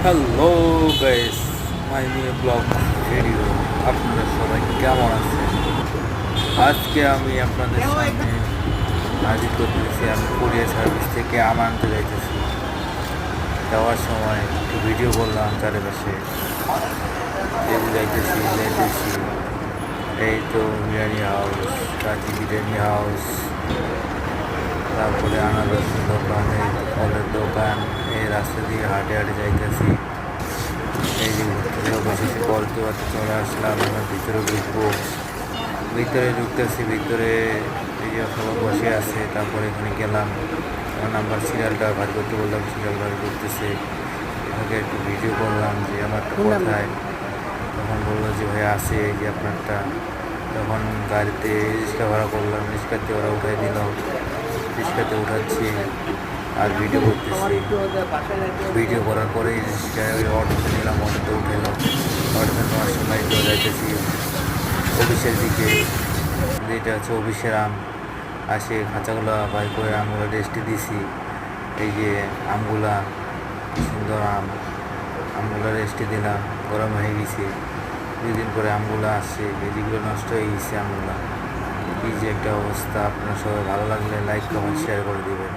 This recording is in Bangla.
Hello guys, my new blog video. আপনারা সবাই কেমন আছেন? আজকে আমি আপনাদের সামনে হাজির করতেছি। আমি কুরিয়ার সার্ভিস থেকে আম আনতে যাইতেছি। যাওয়ার সময় একটু ভিডিও করলাম চারিপাশে, যেহেতু যাইতেছি। এই তো বিরিয়ানি হাউস, কাজী বিরিয়ানি হাউস, তারপরে আনারসের দোকান, এই তো ফলের দোকান। এই রাস্তা দিয়ে হাঁটে হাঁটে যাইতেছি। এই যে ঘুরতে বসেছি, পড়তে পড়তে চলে আসলাম। আমার ভিতরে ঢুকবো, ভিতরে ঢুকতেছি। ভিতরে এই যে সবাই বসে আছে। তারপরে এখানে গেলাম, আমার নাম্বার সিরিয়ালটা ভার করতে বললাম, সিরিয়াল ভার করতেছে। ওকে একটু ভিডিও করলাম যে আমারটা কোথায়। তখন বললো যে ভাই আছে এই যে আপনারটা। তখন গাড়িতে রিক্সা ভাড়া করলাম, রিক্সাতে ওরা উঠাই দিল। রিক্সাতে উঠাচ্ছি আর ভিডিও করতেছি। ভিডিও করার পরে রিক্সায় ওই অটোতে নিলাম, অটোতে উঠেলো। অটোতে নেওয়ার সময় চলে যাইতেছি অফিসের দিকে, যেটা হচ্ছে অফিসের আম। আসে খাঁচাগুলো বাই করে আমগুলো রেস্টে দিছি। এই যে আমগুলা, কি সুন্দর আম, আমগুলো রেস্টে দিলাম, গরম হয়ে গেছে। 2 দিন পরে আমগুলো আসছে, যেগুলো নষ্ট হয়ে গেছে আমগুলো। কি যে একটা অবস্থা! আপনার সবাই ভালো লাগলে লাইক কমেন্ট শেয়ার করে দিবেন।